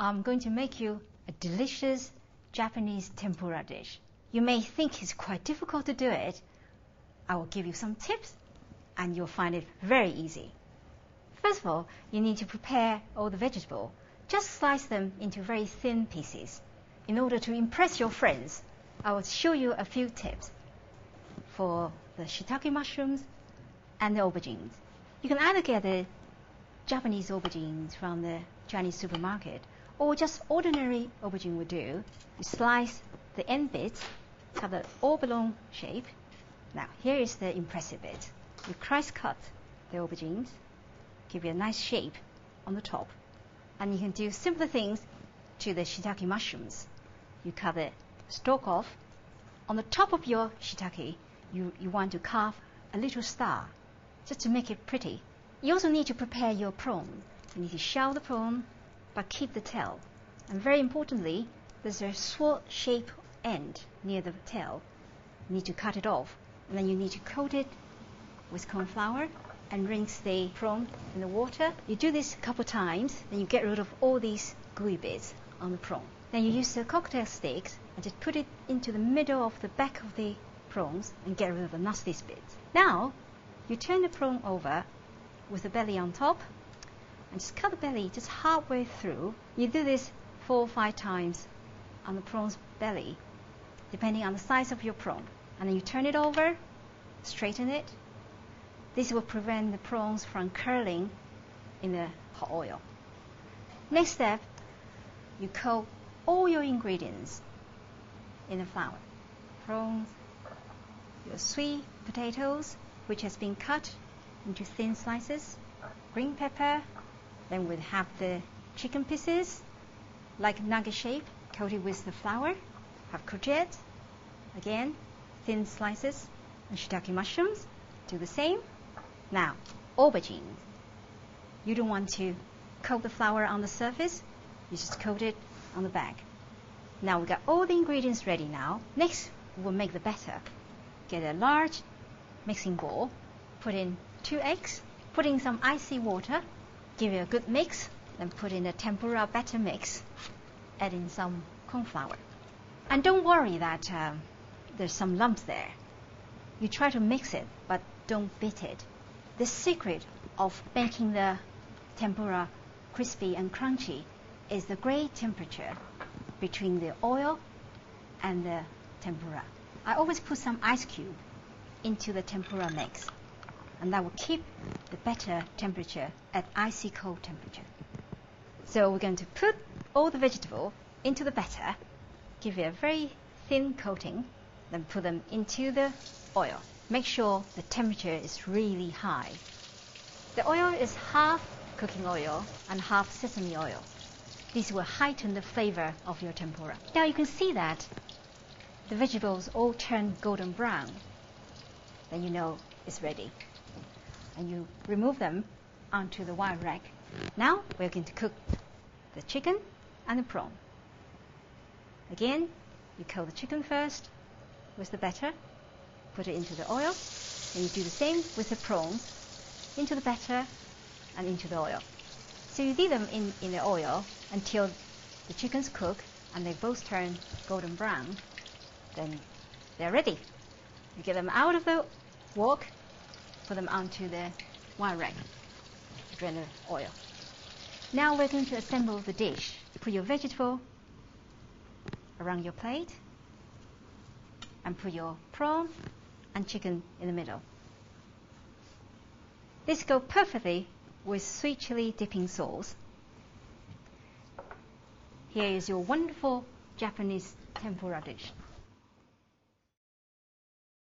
I'm going to make you a delicious Japanese tempura dish. You may think it's quite difficult to do it. I will give you some tips and you'll find it very easy. First of all, you need to prepare all the vegetables. Just slice them into very thin pieces. In order to impress your friends, I will show you a few tips for the shiitake mushrooms and the aubergines. You can either get the Japanese aubergines from the Chinese supermarket, or just ordinary aubergine would do. You slice the end bits, have the oblong shape. Now, here is the impressive bit. You cross cut the aubergines, give you a nice shape on the top. And you can do simpler things to the shiitake mushrooms. You cut the stalk off. On the top of your shiitake, you want to carve a little star, just to make it pretty. You also need to prepare your prawn. You need to shell the prawn, but keep the tail. And very importantly, there's a sword-shaped end near the tail. You need to cut it off. And then you need to coat it with corn flour and rinse the prawn in the water. You do this a couple times, then you get rid of all these gooey bits on the prawn. Then you use the cocktail sticks and just put it into the middle of the back of the prawns and get rid of the nastiest bits. Now, you turn the prawn over with the belly on top and just cut the belly just halfway through. You do this 4 or 5 times on the prawn's belly, depending on the size of your prawn. And then you turn it over, straighten it. This will prevent the prawns from curling in the hot oil. Next step, you coat all your ingredients in the flour. Prawns, your sweet potatoes, which has been cut into thin slices, green pepper, then we'll have the chicken pieces, like nugget shape, coated with the flour, have courgette, again, thin slices, and shiitake mushrooms, do the same. Now, aubergines. You don't want to coat the flour on the surface, you just coat it on the back. Now we've got all the ingredients ready now. Next, we'll make the batter. Get a large mixing bowl, put in 2 eggs, put in some icy water, give it a good mix, then put in the tempura batter mix, add in some corn flour. And don't worry that there's some lumps there. You try to mix it, but don't beat it. The secret of making the tempura crispy and crunchy is the great temperature between the oil and the tempura. I always put some ice cube into the tempura mix, and that will keep the batter temperature at icy cold temperature. So we're going to put all the vegetable into the batter, give it a very thin coating, then put them into the oil. Make sure the temperature is really high. The oil is half cooking oil and half sesame oil. This will heighten the flavor of your tempura. Now you can see that the vegetables all turn golden brown. Then you know it's ready. And you remove them onto the wire rack. Now we're going to cook the chicken and the prawn. Again, you coat the chicken first with the batter, put it into the oil, and you do the same with the prawns, into the batter and into the oil. So you leave them in the oil until the chickens cook and they both turn golden brown. Then they're ready. You get them out of the wok, put them onto the wire rack, drain the oil. Now we're going to assemble the dish. Put your vegetable around your plate and put your prawn and chicken in the middle. This goes perfectly with sweet chili dipping sauce. Here is your wonderful Japanese tempura dish.